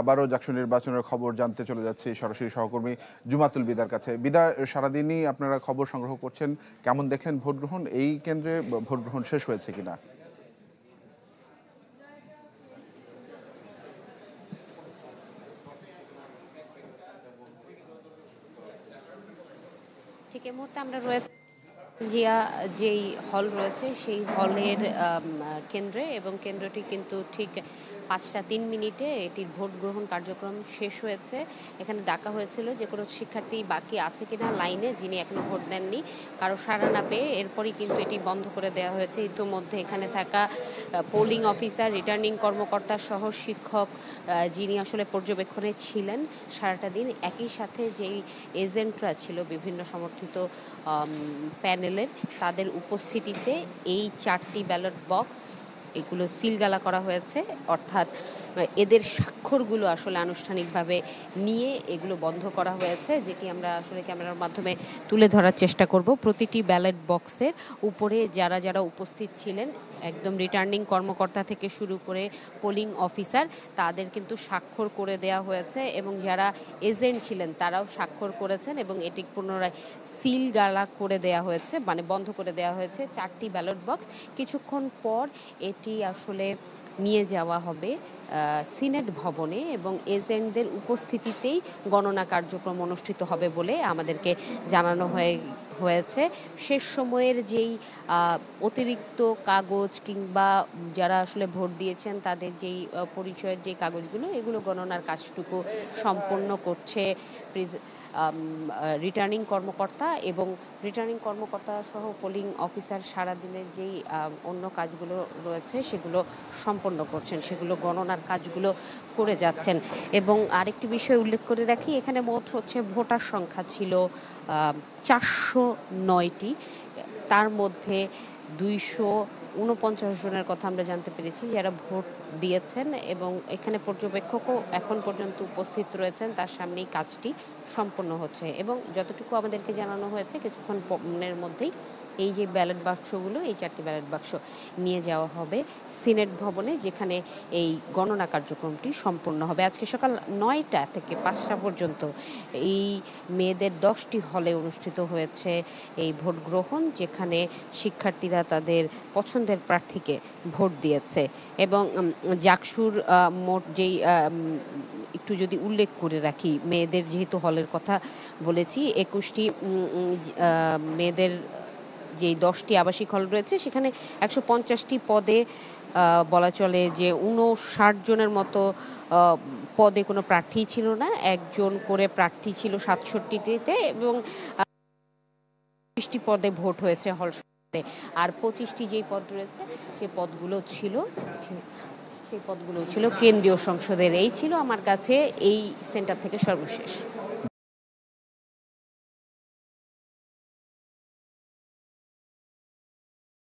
আবারও জাকসু নির্বাচনের খবর জানতে চলে যাচ্ছে সরাসরি সহকর্মী জুমাতুল বিদার কাছে। বিদা, সারাদিনই আপনারা খবর সংগ্রহ করছেন, কেমন দেখলেন ভোট গ্রহণ? এই কেন্দ্রে ভোট গ্রহণ শেষ হয়েছে কিনা? ঠিক এই মুহূর্তে আমরা রয়েছে জিয়া যেই হল রয়েছে সেই হলের কেন্দ্রে, এবং কেন্দ্রটি কিন্তু ঠিক 5টা 3 মিনিটে এটির ভোট গ্রহণ কার্যক্রম শেষ হয়েছে। এখানে ডাকা হয়েছিল যে কোনো শিক্ষার্থী বাকি আছে কিনা লাইনে, যিনি এখনো ভোট দেননি, কারো সাড়া না পেয়ে এরপরই কিন্তু এটি বন্ধ করে দেওয়া হয়েছে। ইতোমধ্যে এখানে থাকা পোলিং অফিসার, রিটার্নিং কর্মকর্তা সহ শিক্ষক যিনি আসলে পর্যবেক্ষণে ছিলেন সারাটা দিন, একই সাথে যেই এজেন্টরা ছিল বিভিন্ন সমর্থিত প্যানেলের, তাদের উপস্থিতিতে এই 4টি ব্যালট বক্স এগুলো সিলগালা করা হয়েছে, অর্থাৎ এদের স্বাক্ষরগুলো আসলে আনুষ্ঠানিকভাবে নিয়ে এগুলো বন্ধ করা হয়েছে, যেটি আমরা আসলে ক্যামেরার মাধ্যমে তুলে ধরার চেষ্টা করব। প্রতিটি ব্যালট বক্সের উপরে যারা যারা উপস্থিত ছিলেন, একদম রিটার্নিং কর্মকর্তা থেকে শুরু করে পোলিং অফিসার, তাদের কিন্তু স্বাক্ষর করে দেওয়া হয়েছে, এবং যারা এজেন্ট ছিলেন তারাও স্বাক্ষর করেছেন, এবং এটি পুনরায় সিলগালা করে দেওয়া হয়েছে, মানে বন্ধ করে দেওয়া হয়েছে 4টি ব্যালট বক্স। কিছুক্ষণ পর এটি আসলে নিয়ে যাওয়া হবে সিনেট ভবনে, এবং এজেন্টদের উপস্থিতিতেই গণনা কার্যক্রম অনুষ্ঠিত হবে বলে আমাদেরকে জানানো হয়েছে। শেষ সময়ের যেই অতিরিক্ত কাগজ কিংবা যারা আসলে ভোট দিয়েছেন তাদের যেই পরিচয়ের যে কাগজগুলো, এগুলো গণনার কাজটুকু সম্পন্ন করছে রিটার্নিং কর্মকর্তা, এবং রিটার্নিং কর্মকর্তা সহ পোলিং অফিসার সারাদিনের যেই অন্য কাজগুলো রয়েছে সেগুলো সম্পন্ন করছেন, সেগুলো গণনার কাজগুলো করে যাচ্ছেন। এবং আরেকটি বিষয় উল্লেখ করে রাখি, এখানে মোট ভোটার সংখ্যা ছিল 409টি, তার মধ্যে 249 জনের কথা আমরা জানতে পেরেছি যারা ভোট দিয়েছেন, এবং এখানে পর্যবেক্ষকও এখন পর্যন্ত উপস্থিত রয়েছেন, তার সামনেই কাজটি সম্পন্ন হচ্ছে। এবং যতটুকু আমাদেরকে জানানো হয়েছে কিছুক্ষণের মধ্যেই এই যে ব্যালট বাক্সগুলো, এই 4টি ব্যালট বাক্স নিয়ে যাওয়া হবে সিনেট ভবনে, যেখানে এই গণনা কার্যক্রমটি সম্পন্ন হবে। আজকে সকাল 9টা থেকে 5টা পর্যন্ত এই মেয়েদের 10টি হলে অনুষ্ঠিত হয়েছে এই ভোট গ্রহণ, যেখানে শিক্ষার্থীরা তাদের পছন্দের প্রার্থীকে ভোট দিয়েছে। এবং জাকসুর মোট যেই একটু যদি উল্লেখ করে রাখি, মেয়েদের যেহেতু হলের কথা বলেছি, 21টি মেয়েদের যেই 10টি আবাসিক হল রয়েছে সেখানে 150টি পদে বলা চলে যে 59 জনের মতো পদে কোনো প্রার্থী ছিল না, একজন করে প্রার্থী ছিল 67টিতে, এবং 20টি পদে ভোট হয়েছে হল, আর 25টি যেই পদ রয়েছে সেই পদগুলো ছিল কেন্দ্রীয় সংসদের। এই ছিল আমার কাছে এই সেন্টার থেকে সর্বশেষ।